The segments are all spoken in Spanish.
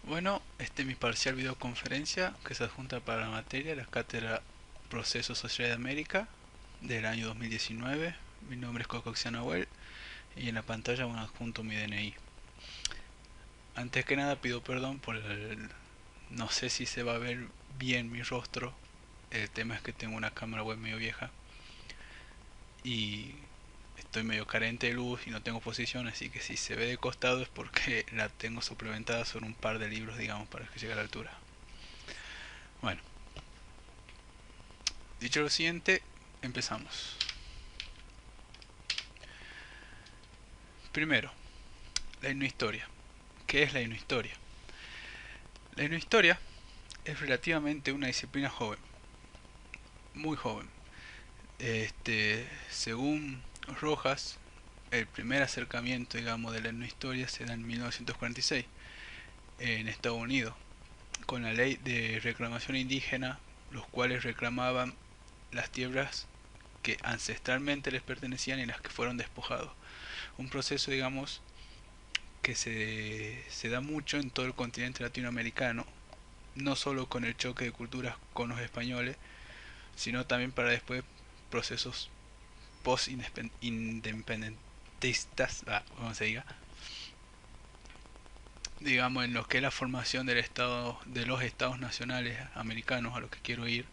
Bueno, este es mi parcial videoconferencia que se adjunta para la materia, la cátedra Proceso Social de América del año 2019. Mi nombre es Cocoxiano Nahuel y en la pantalla bueno, adjunto mi DNI. Antes que nada pido perdón por el... No sé si se va a ver bien mi rostro. El tema es que tengo una cámara web medio vieja y estoy medio carente de luz y no tengo posición, así que si se ve de costado es porque la tengo suplementada sobre un par de libros, digamos, para que llegue a la altura. Bueno, dicho lo siguiente, empezamos. Primero, la etnohistoria. ¿Qué es la etnohistoria? La etnohistoria es relativamente una disciplina joven, muy joven. Según Rojas, el primer acercamiento, digamos, de la etnohistoria se da en 1946 en Estados Unidos, con la ley de reclamación indígena, los cuales reclamaban las tierras que ancestralmente les pertenecían y las que fueron despojados. Un proceso, digamos, que se da mucho en todo el continente latinoamericano, no solo con el choque de culturas con los españoles, sino también para después procesos post-independentistas, como se diga, digamos en lo que es la formación del estado, de los estados nacionales americanos. A lo que quiero ir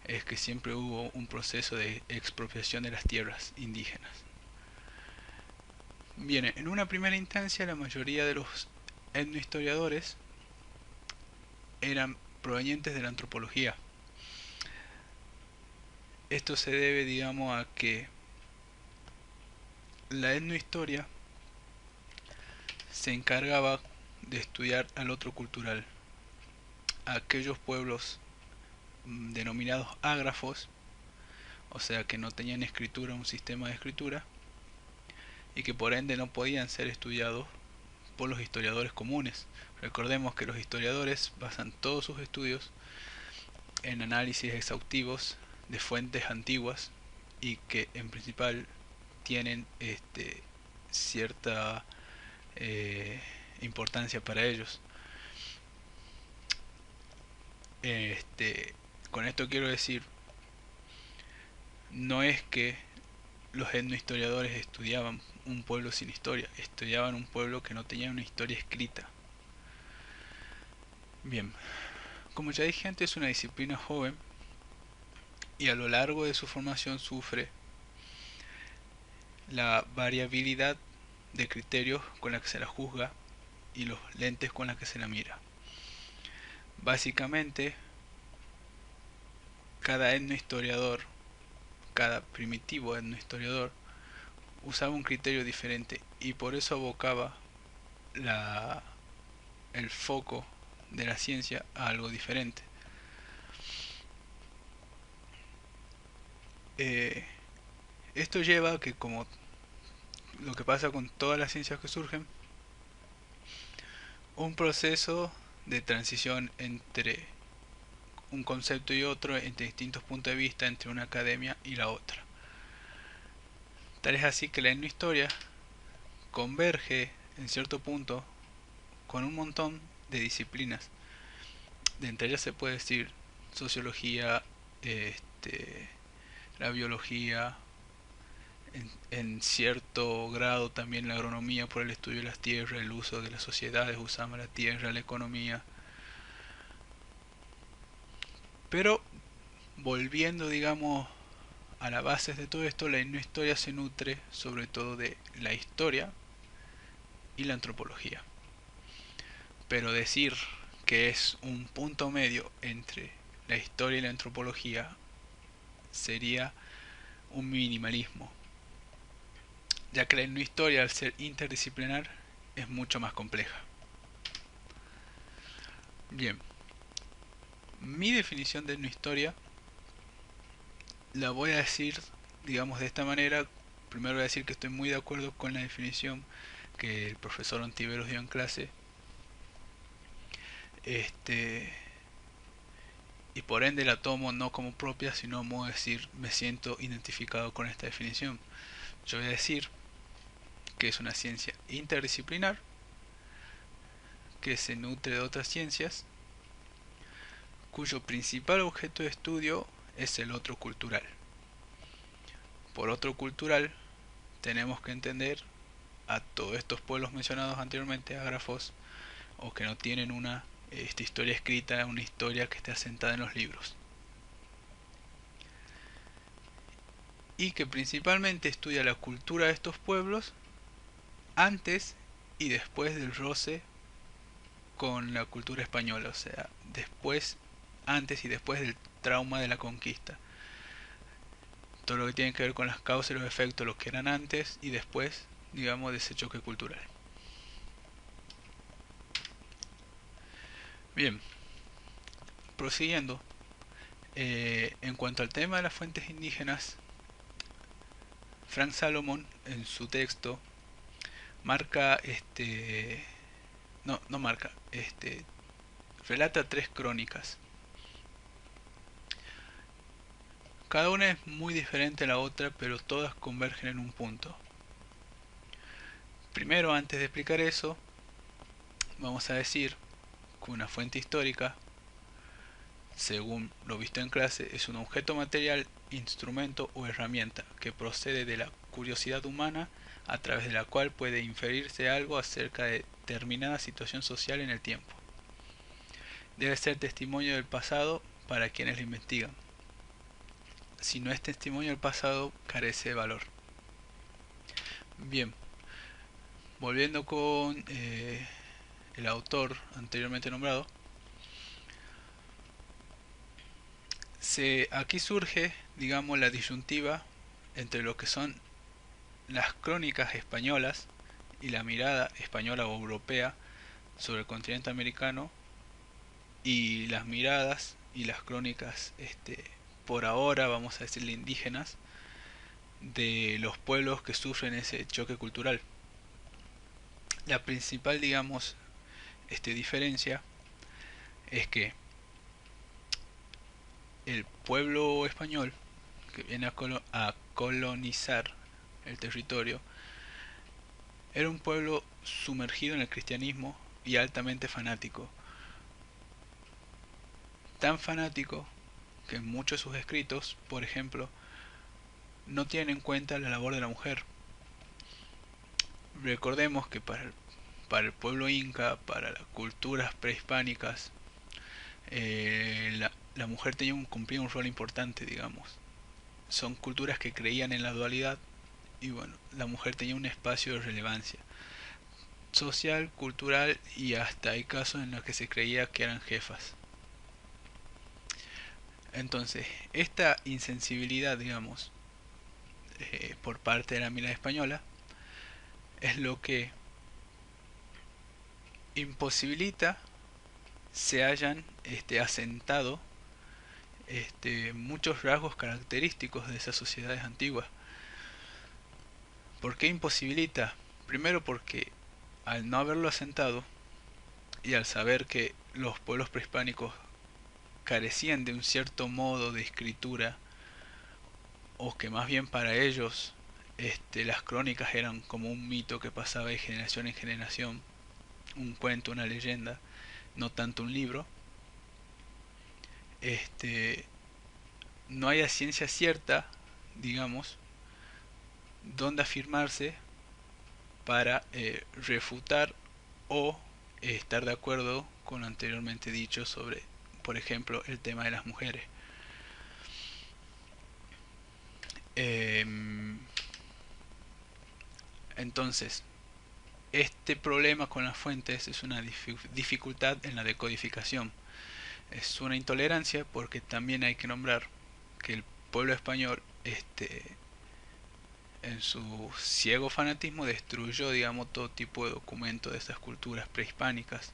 es que siempre hubo un proceso de expropiación de las tierras indígenas. Bien, en una primera instancia la mayoría de los etnohistoriadores eran provenientes de la antropología. Esto se debe, digamos, a que la etnohistoria se encargaba de estudiar al otro cultural, a aquellos pueblos denominados ágrafos, o sea que no tenían escritura, un sistema de escritura, y que por ende no podían ser estudiados por los historiadores comunes. Recordemos que los historiadores basan todos sus estudios en análisis exhaustivos de fuentes antiguas y que en principal tienen cierta eh, importancia para ellos. Este, con esto quiero decir, no es que los etnohistoriadores estudiaban un pueblo sin historia, estudiaban un pueblo que no tenía una historia escrita. Bien, como ya dije antes, es una disciplina joven y a lo largo de su formación sufre la variabilidad de criterios con la que se la juzga y los lentes con la que se la mira. Básicamente, cada etnohistoriador, cada primitivo etnohistoriador, usaba un criterio diferente y por eso abocaba la, el foco de la ciencia a algo diferente. Eh, Esto lleva a que, como lo que pasa con todas las ciencias que surgen, un proceso de transición entre un concepto y otro, entre distintos puntos de vista, entre una academia y la otra. Tal es así que la etnohistoria converge en cierto punto con un montón de disciplinas. De entre ellas se puede decir sociología, este, la biología, en cierto grado también la agronomía por el estudio de las tierras, el uso de las sociedades usando la tierra, la economía. Pero volviendo, digamos, a la base de todo esto, la historia se nutre sobre todo de la historia y la antropología. Pero decir que es un punto medio entre la historia y la antropología sería un minimalismo, ya que la historia al ser interdisciplinar es mucho más compleja. Bien, mi definición de historia la voy a decir, digamos, de esta manera. Primero voy a decir que estoy muy de acuerdo con la definición que el profesor Ontiveros dio en clase. Este, y por ende la tomo no como propia, sino como decir, me siento identificado con esta definición. Yo voy a decir que es una ciencia interdisciplinar que se nutre de otras ciencias, cuyo principal objeto de estudio es el otro cultural. Por otro cultural tenemos que entender a todos estos pueblos mencionados anteriormente, ágrafos, o que no tienen una historia escrita, una historia que esté asentada en los libros. Y que principalmente estudia la cultura de estos pueblos antes y después del roce con la cultura española, o sea, después, antes y después del trauma de la conquista. Todo lo que tiene que ver con las causas y los efectos, lo que eran antes y después, digamos, de ese choque cultural. Bien, prosiguiendo, en cuanto al tema de las fuentes indígenas, Frank Salomon en su texto marca no marca, relata tres crónicas. Cada una es muy diferente a la otra, pero todas convergen en un punto. Primero, antes de explicar eso, vamos a decir que una fuente histórica, según lo visto en clase, es un objeto material, instrumento o herramienta que procede de la curiosidad humana a través de la cual puede inferirse algo acerca de determinada situación social en el tiempo. Debe ser testimonio del pasado para quienes lo investigan. Si no es testimonio del pasado, carece de valor. Bien, volviendo con el autor anteriormente nombrado, aquí surge, digamos, la disyuntiva entre lo que son las crónicas españolas y la mirada española o europea sobre el continente americano y las miradas y las crónicas, por ahora, vamos a decirle indígenas, de los pueblos que sufren ese choque cultural. La principal, digamos, diferencia es que el pueblo español que viene a colonizar el territorio era un pueblo sumergido en el cristianismo y altamente fanático. Tan fanático que en muchos de sus escritos, por ejemplo, no tienen en cuenta la labor de la mujer. Recordemos que para el pueblo inca, para las culturas prehispánicas, la mujer cumplía un rol importante, digamos. Son culturas que creían en la dualidad y bueno, la mujer tenía un espacio de relevancia social, cultural y hasta hay casos en los que se creía que eran jefas. Entonces, esta insensibilidad, digamos, por parte de la mirada española, es lo que imposibilita se hayan asentado muchos rasgos característicos de esas sociedades antiguas. ¿Por qué imposibilita? Primero porque al no haberlo asentado y al saber que los pueblos prehispánicos carecían de un cierto modo de escritura, o que más bien para ellos las crónicas eran como un mito que pasaba de generación en generación, un cuento, una leyenda, no tanto un libro, no hay ciencia cierta, digamos, donde afirmarse para refutar o estar de acuerdo con lo anteriormente dicho sobre, por ejemplo, el tema de las mujeres. Entonces, este problema con las fuentes es una dificultad en la decodificación. Es una intolerancia porque también hay que nombrar que el pueblo español, en su ciego fanatismo, destruyó, digamos, todo tipo de documentos de esas culturas prehispánicas.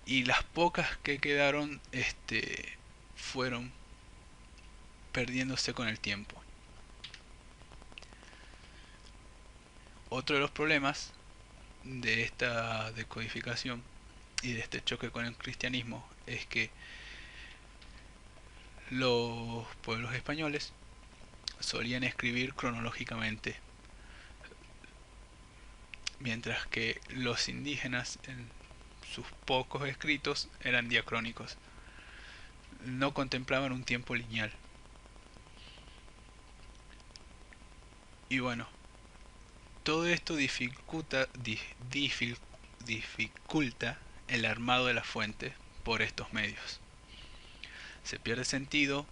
Y las pocas que quedaron, fueron perdiéndose con el tiempo. Otro de los problemas de esta decodificación y de este choque con el cristianismo es que los pueblos españoles solían escribir cronológicamente. mientras que los indígenas en sus pocos escritos eran diacrónicos, no contemplaban un tiempo lineal. Y bueno, todo esto dificulta el armado de la fuente por estos medios. Se pierde sentido,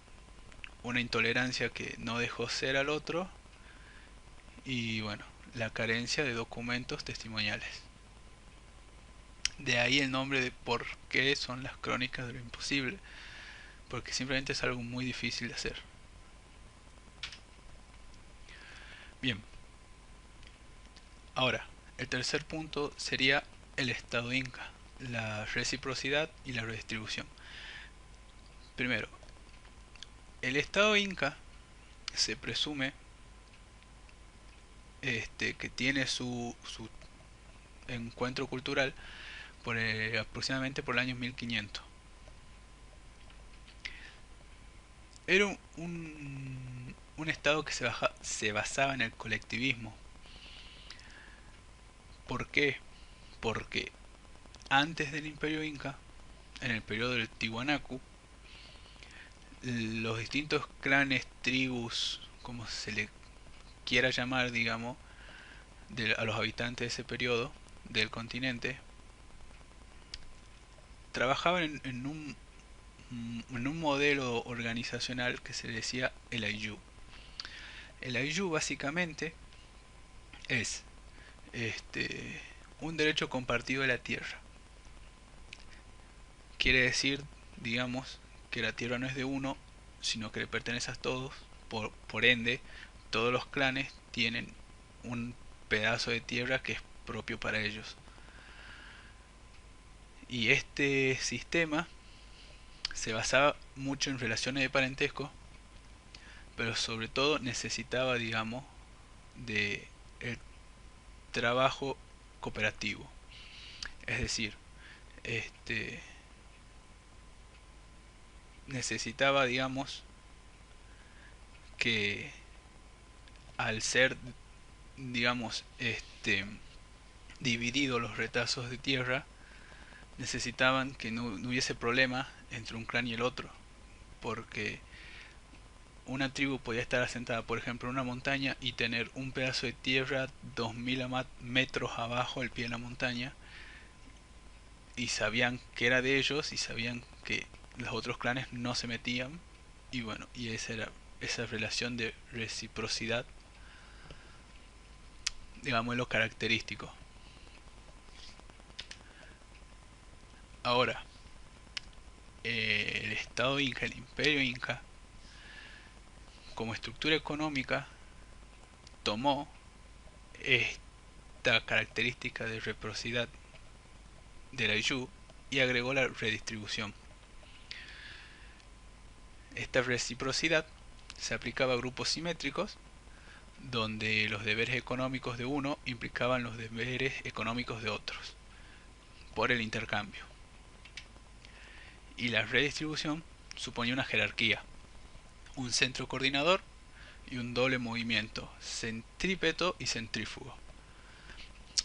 una intolerancia que no dejó ser al otro y bueno, la carencia de documentos testimoniales. De ahí el nombre de por qué son las crónicas de lo imposible, porque simplemente es algo muy difícil de hacer. Bien, ahora, el tercer punto sería el estado inca, la reciprocidad y la redistribución. Primero, el estado inca se presume que tiene su encuentro cultural aproximadamente por el año 1500. Era un estado que se basaba en el colectivismo. ¿Por qué? Porque antes del imperio inca, en el periodo del Tiwanaku, los distintos clanes, tribus, como se le quiera llamar, digamos, a los habitantes de ese periodo del continente, trabajaban en un modelo organizacional que se decía el Ayllu. El Ayllu básicamente es un derecho compartido de la tierra. Quiere decir, digamos, que la tierra no es de uno, sino que le pertenece a todos. Por ende, todos los clanes tienen un pedazo de tierra que es propio para ellos. Y este sistema se basaba mucho en relaciones de parentesco, pero sobre todo necesitaba, digamos, de el trabajo cooperativo. Es decir, este necesitaba, digamos, que al ser, digamos, divididos los retazos de tierra, necesitaban que no hubiese problema entre un clan y el otro, porque una tribu podía estar asentada, por ejemplo, en una montaña y tener un pedazo de tierra 2000 metros abajo del pie de la montaña, y sabían que era de ellos y sabían que los otros clanes no se metían, y bueno, y esa era esa relación de reciprocidad, digamos, lo característico. Ahora, el Estado Inca, el Imperio Inca, como estructura económica, tomó esta característica de reciprocidad del Ayllu y agregó la redistribución. Esta reciprocidad se aplicaba a grupos simétricos, donde los deberes económicos de uno implicaban los deberes económicos de otros, por el intercambio. Y la redistribución suponía una jerarquía, un centro coordinador y un doble movimiento, centrípeto y centrífugo.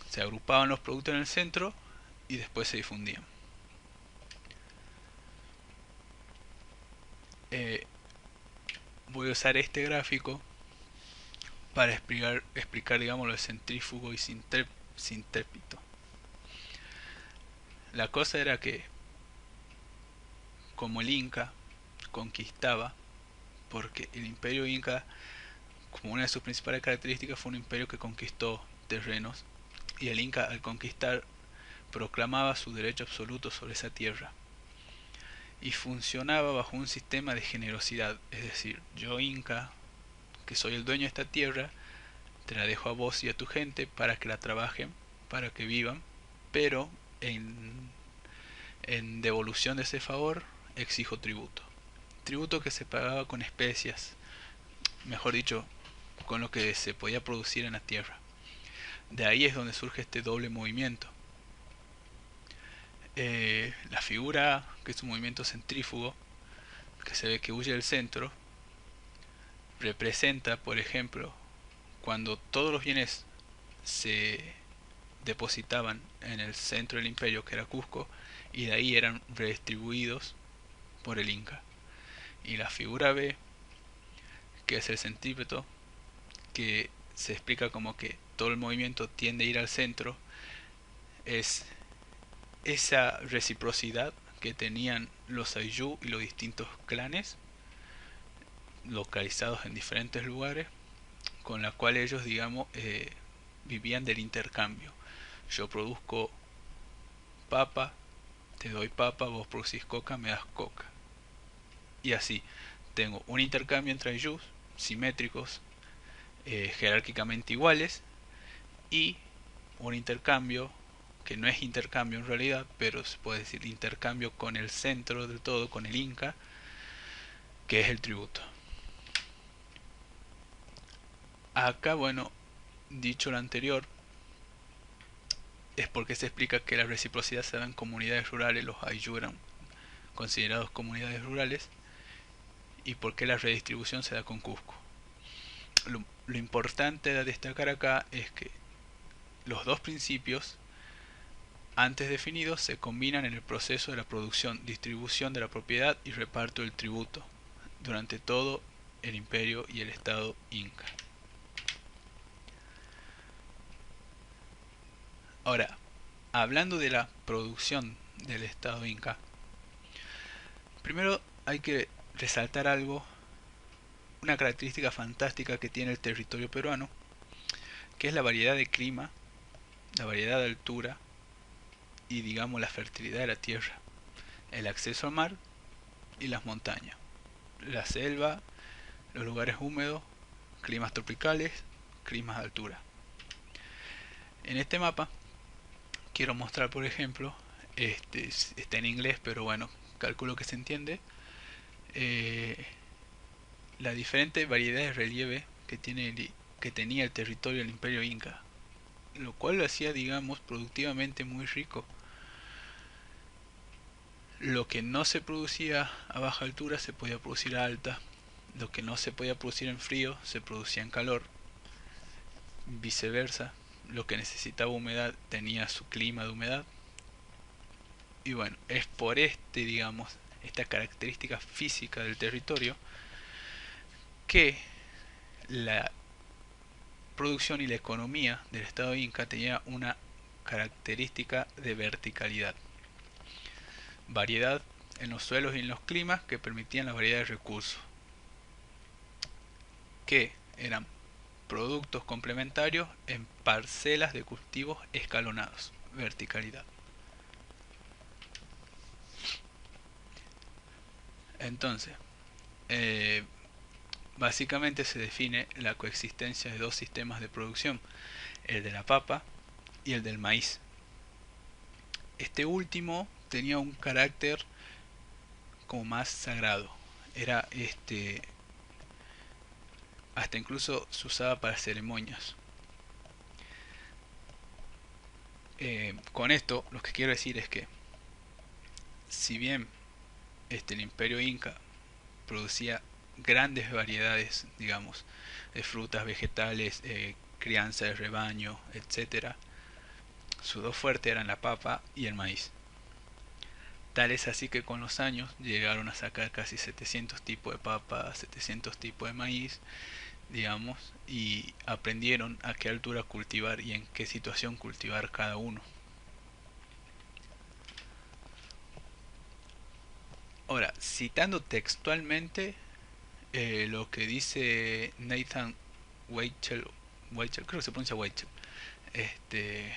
Se agrupaban los productos en el centro y después se difundían. Eh, Voy a usar este gráfico para explicar digamos, lo de centrífugo y centrípeto. La cosa era que, como el Inca conquistaba, porque el imperio Inca, como una de sus principales características, fue un imperio que conquistó terrenos, y el Inca al conquistar proclamaba su derecho absoluto sobre esa tierra y funcionaba bajo un sistema de generosidad, es decir, yo Inca, que soy el dueño de esta tierra, te la dejo a vos y a tu gente para que la trabajen, para que vivan, pero en devolución de ese favor exijo tributo. Tributo que se pagaba con especias, mejor dicho, con lo que se podía producir en la tierra. De ahí es donde surge este doble movimiento. La figura, que es un movimiento centrífugo, que se ve que huye del centro, representa, por ejemplo, cuando todos los bienes se depositaban en el centro del imperio, que era Cusco, y de ahí eran redistribuidos por el Inca. Y la figura B, que es el centípedo, que se explica como que todo el movimiento tiende a ir al centro, es esa reciprocidad que tenían los Ayllu y los distintos clanes localizados en diferentes lugares, con la cual ellos, digamos, vivían del intercambio. Yo produzco papa, te doy papa, vos producís coca, me das coca. Y así, tengo un intercambio entre Aylus simétricos, jerárquicamente iguales, y un intercambio que no es intercambio en realidad, pero se puede decir intercambio con el centro del todo, con el Inca, que es el tributo. Acá, bueno, dicho lo anterior, es porque se explica que la reciprocidad se da en comunidades rurales, los Ayllu eran considerados comunidades rurales, y por qué la redistribución se da con Cusco. Lo importante de destacar acá es que los dos principios antes definidos se combinan en el proceso de la producción, distribución de la propiedad y reparto del tributo durante todo el imperio y el estado inca. Ahora, hablando de la producción del estado inca, primero hay que resaltar algo, una característica fantástica que tiene el territorio peruano, que es la variedad de clima, la variedad de altura y, digamos, la fertilidad de la tierra, el acceso al mar y las montañas, la selva, los lugares húmedos, climas tropicales, climas de altura. En este mapa quiero mostrar, por ejemplo, está en inglés, pero bueno, calculo que se entiende, eh, la diferente variedad de relieve que tenía el territorio del imperio inca, lo cual lo hacía, digamos, productivamente muy rico. Lo que no se producía a baja altura se podía producir a alta, lo que no se podía producir en frío se producía en calor, viceversa, lo que necesitaba humedad tenía su clima de humedad. Y bueno, es por digamos, esta característica física del territorio que la producción y la economía del estado inca tenía una característica de verticalidad, variedad en los suelos y en los climas que permitían la variedad de recursos, que eran productos complementarios en parcelas de cultivos escalonados, verticalidad. Entonces, eh, básicamente se define la coexistencia de dos sistemas de producción, el de la papa y el del maíz. Este último tenía un carácter como más sagrado. Era hasta incluso se usaba para ceremonias. Con esto lo que quiero decir es que si bien el imperio inca producía grandes variedades, digamos, de frutas, vegetales, crianza de rebaño, etcétera, sus dos fuertes eran la papa y el maíz. Tal es así que con los años llegaron a sacar casi 700 tipos de papa, 700 tipos de maíz, digamos, y aprendieron a qué altura cultivar y en qué situación cultivar cada uno. Ahora, citando textualmente lo que dice Nathan Weichel, creo que se pronuncia Weichel, este,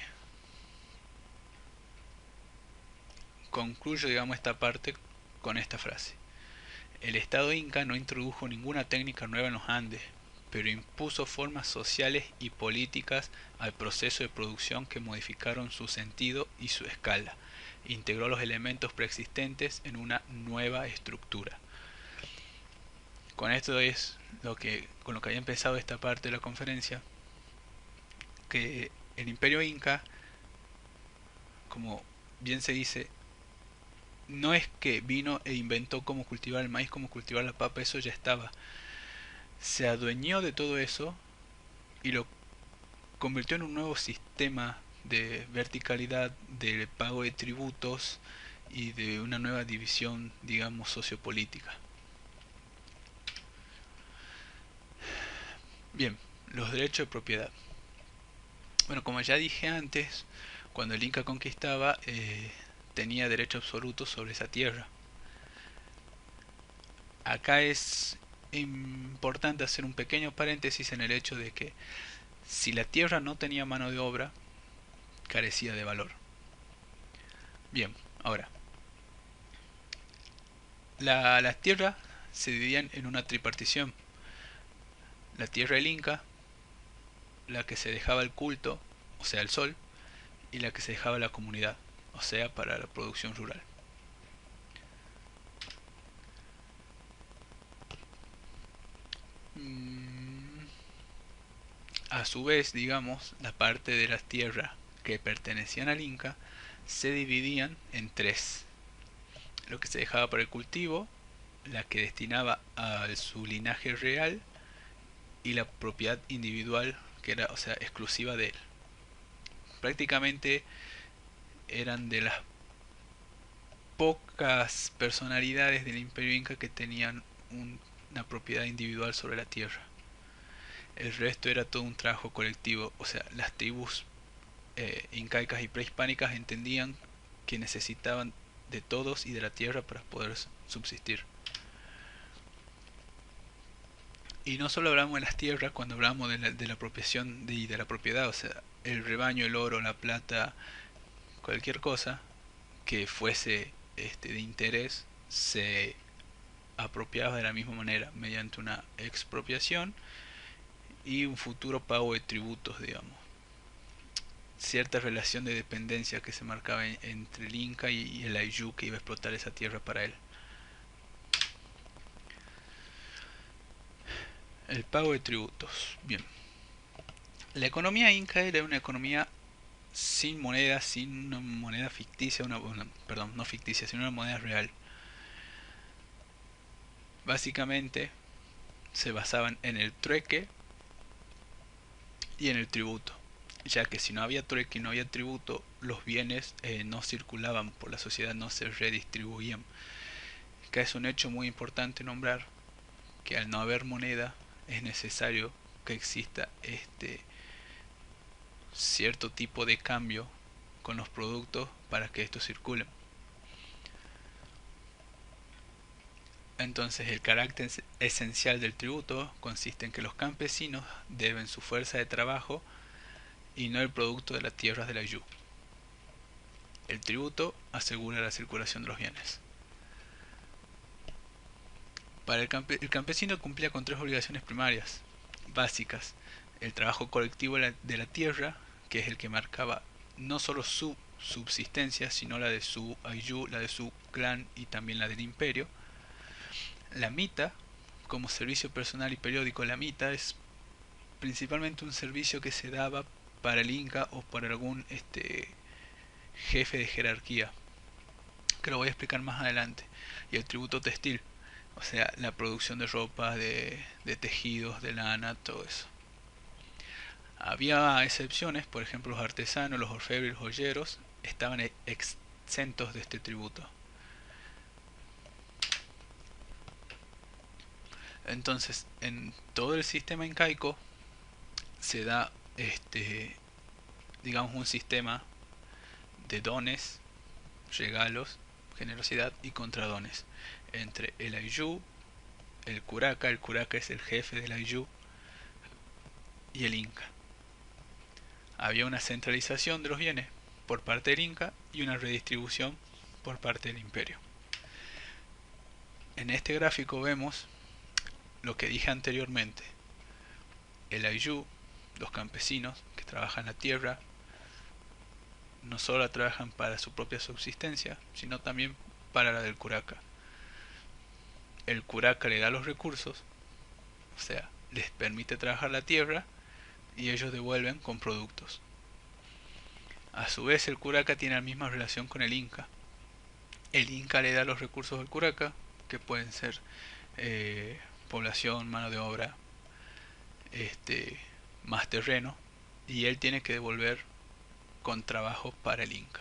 concluyo, digamos, esta parte con esta frase. El Estado inca no introdujo ninguna técnica nueva en los Andes, pero impuso formas sociales y políticas al proceso de producción que modificaron su sentido y su escala. Integró los elementos preexistentes en una nueva estructura. Con esto es con lo que había empezado esta parte de la conferencia, que el Imperio Inca, como bien se dice, no es que vino e inventó cómo cultivar el maíz, cómo cultivar la papa, eso ya estaba. Se adueñó de todo eso y lo convirtió en un nuevo sistema de verticalidad, de pago de tributos y de una nueva división, digamos, sociopolítica. Bien, los derechos de propiedad. Bueno, como ya dije antes, cuando el Inca conquistaba, tenía derecho absoluto sobre esa tierra. Acá es importante hacer un pequeño paréntesis en el hecho de que si la tierra no tenía mano de obra, carecía de valor. Bien, ahora, las tierras se dividían en una tripartición. La tierra del Inca, la que se dejaba el culto, o sea, el sol, y la que se dejaba la comunidad, o sea, para la producción rural. A su vez, digamos, la parte de las tierras que pertenecían al Inca se dividían en tres. Lo que se dejaba para el cultivo, la que destinaba a su linaje real y la propiedad individual que era, o sea, exclusiva de él. Prácticamente eran de las pocas personalidades del Imperio Inca que tenían una propiedad individual sobre la tierra. El resto era todo un trabajo colectivo, o sea, las tribus incaicas y prehispánicas entendían que necesitaban de todos y de la tierra para poder subsistir. Y no solo hablamos de las tierras cuando hablamos de la apropiación de la propiedad, o sea, el rebaño, el oro, la plata, cualquier cosa que fuese de interés se apropiaba de la misma manera mediante una expropiación y un futuro pago de tributos, digamos. Cierta relación de dependencia que se marcaba entre el Inca y el Ayllu que iba a explotar esa tierra para él. El pago de tributos. Bien. La economía inca era una economía sin moneda, sin una moneda ficticia, perdón, no ficticia, sino una moneda real. Básicamente se basaban en el trueque y en el tributo, ya que si no había trueque y no había tributo, los bienes no circulaban por la sociedad, no se redistribuían. Acá es un hecho muy importante nombrar que al no haber moneda es necesario que exista cierto tipo de cambio con los productos para que estos circulen. Entonces el carácter esencial del tributo consiste en que los campesinos deben su fuerza de trabajo y no el producto de las tierras del Ayllu. El tributo asegura la circulación de los bienes. Para el campesino cumplía con tres obligaciones primarias, básicas. El trabajo colectivo de la tierra, que es el que marcaba no solo su subsistencia, sino la de su Ayllu, la de su clan y también la del imperio. La mita, como servicio personal y periódico, la mita es principalmente un servicio que se daba para el Inca o para algún jefe de jerarquía, que lo voy a explicar más adelante. Y el tributo textil, o sea, la producción de ropa, de tejidos, de lana, todo eso. Había excepciones, por ejemplo los artesanos, los orfebres y los joyeros estaban exentos de este tributo. Entonces, en todo el sistema incaico se da digamos un sistema de dones, regalos, generosidad y contradones entre el Ayllu, el curaca es el jefe del Ayllu, y el Inca. Había una centralización de los bienes por parte del Inca y una redistribución por parte del imperio. En este gráfico vemos lo que dije anteriormente. El Ayllu, los campesinos que trabajan la tierra, no solo trabajan para su propia subsistencia, sino también para la del curaca. El curaca le da los recursos, o sea, les permite trabajar la tierra y ellos devuelven con productos. A su vez el curaca tiene la misma relación con el Inca. El Inca le da los recursos al curaca, que pueden ser población, mano de obra, más terreno, y él tiene que devolver con trabajo para el Inca.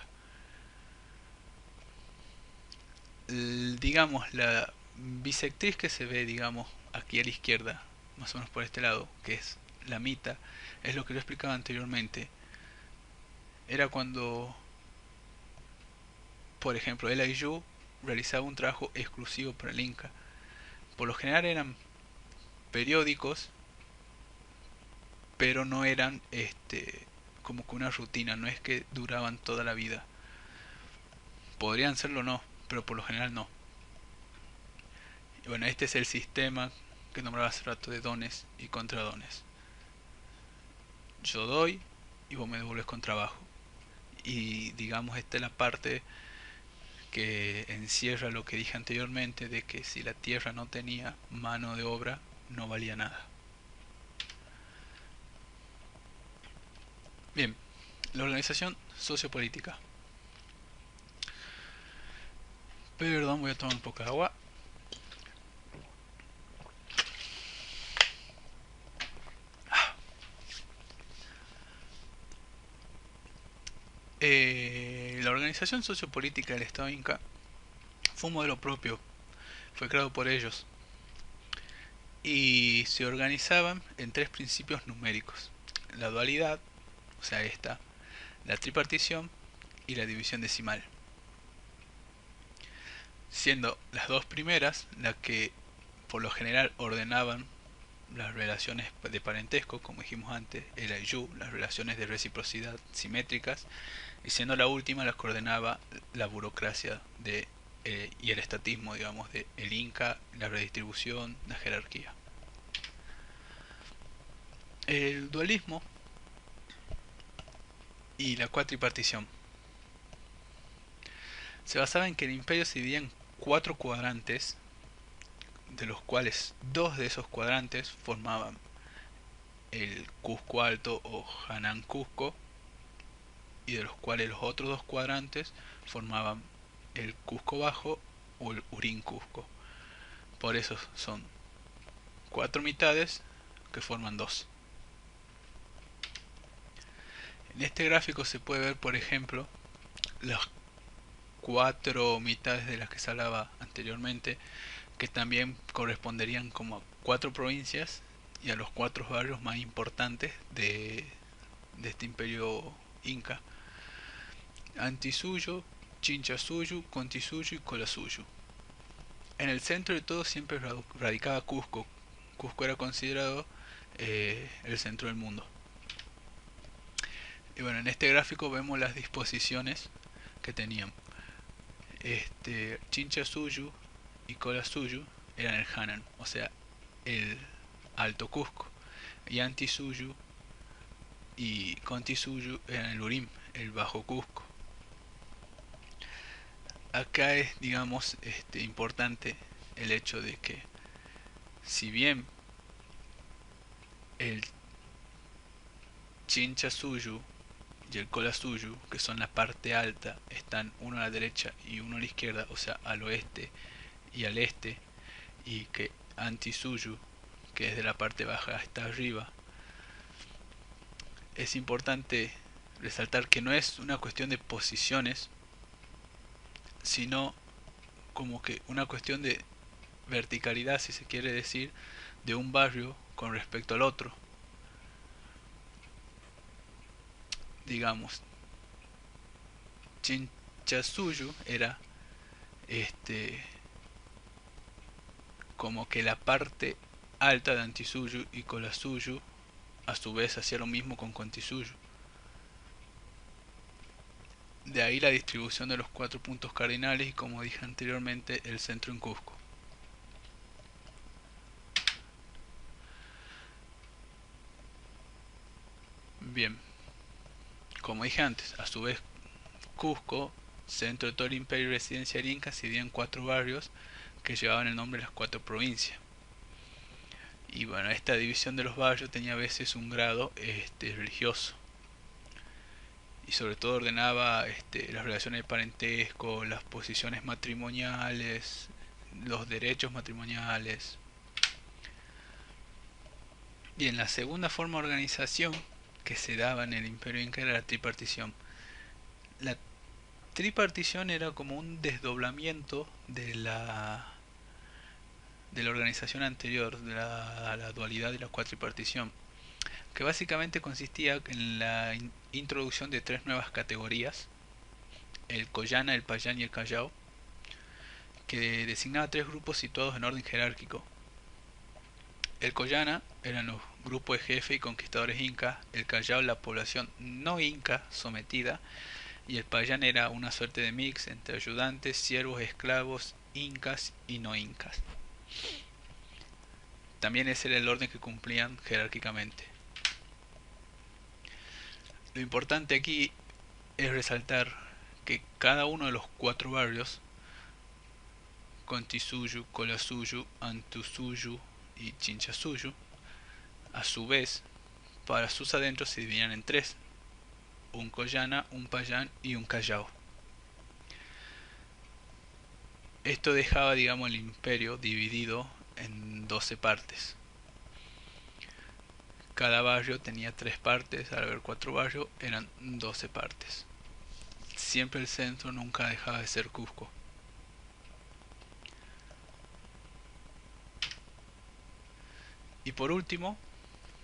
Digamos, la bisectriz que se ve, digamos, aquí a la izquierda, más o menos por este lado, que es la mitad, es lo que yo explicaba anteriormente. Era cuando, por ejemplo, el Ayllu realizaba un trabajo exclusivo para el Inca. Por lo general eran periódicos, pero no eran como que una rutina, no es que duraban toda la vida. Podrían serlo o no, pero por lo general no. Y bueno, este es el sistema que nombraba hace rato de dones y contradones. Yo doy y vos me devuelves con trabajo. Y digamos, esta es la parte que encierra lo que dije anteriormente de que si la tierra no tenía mano de obra, no valía nada. Bien, la organización sociopolítica. Perdón, voy a tomar un poco de agua. La organización sociopolítica del Estado Inca fue un modelo propio, fue creado por ellos y se organizaban en tres principios numéricos: la dualidad, o sea, esta, la tripartición y la división decimal, siendo las dos primeras las que por lo general ordenaban las relaciones de parentesco, como dijimos antes, el Ayllu, las relaciones de reciprocidad simétricas, y siendo la última la que ordenaba la burocracia y el estatismo, digamos, de el Inca, la redistribución, la jerarquía. El dualismo y la cuatripartición se basaba en que el imperio se dividía en cuatro cuadrantes, de los cuales dos de esos cuadrantes formaban el Cusco Alto o Hanan Cusco, y de los cuales los otros dos cuadrantes formaban el Cusco Bajo o el Urín Cusco. Por eso son cuatro mitades que forman dos. En este gráfico se puede ver, por ejemplo, las cuatro mitades de las que se hablaba anteriormente, que también corresponderían como a cuatro provincias y a los cuatro barrios más importantes de este imperio inca: Antisuyo, Chinchasuyo, Contisuyo y Colasuyo. En el centro de todo siempre radicaba Cusco. Cusco era considerado el centro del mundo. Y bueno, en este gráfico vemos las disposiciones que tenían. Chinchasuyo y Colasuyo eran el Hanan, o sea, el Alto Cusco. Y Antisuyo y Contisuyo eran el Urim, el Bajo Cusco. Acá es, digamos, importante el hecho de que, si bien el Chinchasuyo y el Colasuyo, que son la parte alta, están uno a la derecha y uno a la izquierda, o sea, al oeste y al este, y que Antisuyo, que es de la parte baja, está arriba, es importante resaltar que no es una cuestión de posiciones, sino como que una cuestión de verticalidad, si se quiere decir, de un barrio con respecto al otro. Digamos, Chinchasuyo era este como que la parte alta de Antisuyo, y Colasuyo a su vez hacía lo mismo con Contisuyo. De ahí la distribución de los cuatro puntos cardinales y, como dije anteriormente, el centro en Cusco. Bien, como dije antes, a su vez Cusco, centro de todo el imperio residencial inca, se dividía en cuatro barrios que llevaban el nombre de las cuatro provincias. Y bueno, esta división de los barrios tenía a veces un grado religioso, y sobre todo ordenaba las relaciones de parentesco, las posiciones matrimoniales, los derechos matrimoniales. Y en la segunda forma de organización que se daba en el imperio inca era la tripartición. La tripartición era como un desdoblamiento de la organización anterior, de la dualidad y la cuatripartición, que básicamente consistía en la introducción de tres nuevas categorías: el Koyana, el Payán y el Callao, que designaba tres grupos situados en orden jerárquico. El Koyana eran los grupos de jefe y conquistadores incas, el Callao la población no inca sometida, y el Payán era una suerte de mix entre ayudantes, siervos, esclavos, incas y no incas. También ese era el orden que cumplían jerárquicamente. Lo importante aquí es resaltar que cada uno de los cuatro barrios, Contisuyu, Colasuyu, Antusuyu y Chinchasuyu, a su vez, para sus adentros se dividían en tres: un Koyana, un Payán y un Callao. Esto dejaba, digamos, el imperio dividido en 12 partes. Cada barrio tenía tres partes, al haber cuatro barrios eran 12 partes. Siempre el centro nunca dejaba de ser Cusco. Y por último,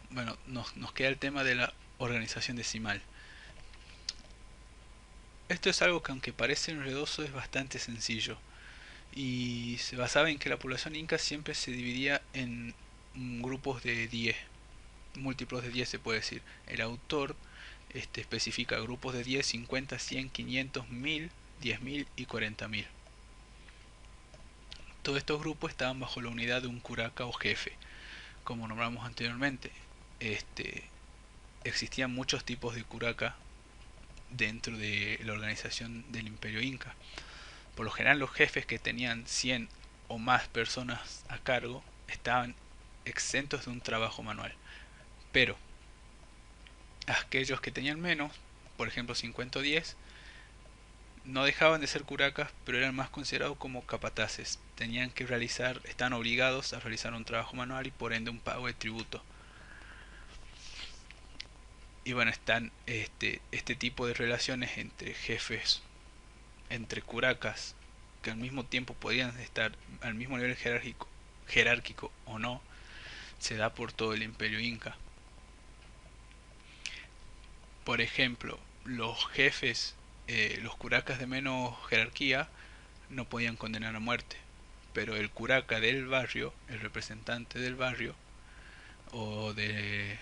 bueno, nos queda el tema de la organización decimal. Esto es algo que, aunque parece enredoso, es bastante sencillo, y se basaba en que la población inca siempre se dividía en grupos de 10, múltiplos de 10 se puede decir. El autor especifica grupos de 10, 50, 100, 500, 1000, 10.000 y 40.000. Todos estos grupos estaban bajo la unidad de un curaca o jefe, como nombramos anteriormente. Este, Existían muchos tipos de curaca dentro de la organización del imperio inca. Por lo general, los jefes que tenían 100 o más personas a cargo estaban exentos de un trabajo manual, pero aquellos que tenían menos, por ejemplo 50 o 10, no dejaban de ser curacas, pero eran más considerados como capataces. Tenían que realizar, están obligados a realizar un trabajo manual y por ende un pago de tributo. Y bueno, están este tipo de relaciones entre jefes, entre curacas, que al mismo tiempo podían estar al mismo nivel jerárquico o no, se da por todo el imperio inca. Por ejemplo, los jefes, los curacas de menos jerarquía, no podían condenar a muerte, pero el curaca del barrio, el representante del barrio o de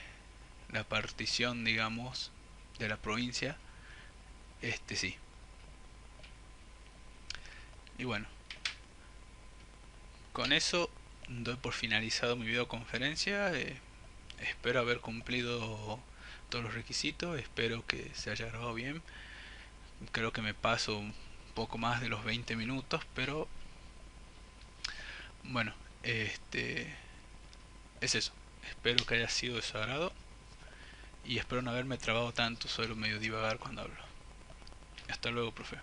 la partición, digamos, de la provincia, sí. Y bueno, con eso doy por finalizado mi videoconferencia. Espero haber cumplido todos los requisitos, espero que se haya grabado bien. Creo que me paso un poco más de los 20 minutos, pero bueno, es eso. Espero que haya sido de su agrado y espero no haberme trabado tanto, suelo medio divagar cuando hablo. Hasta luego, profe.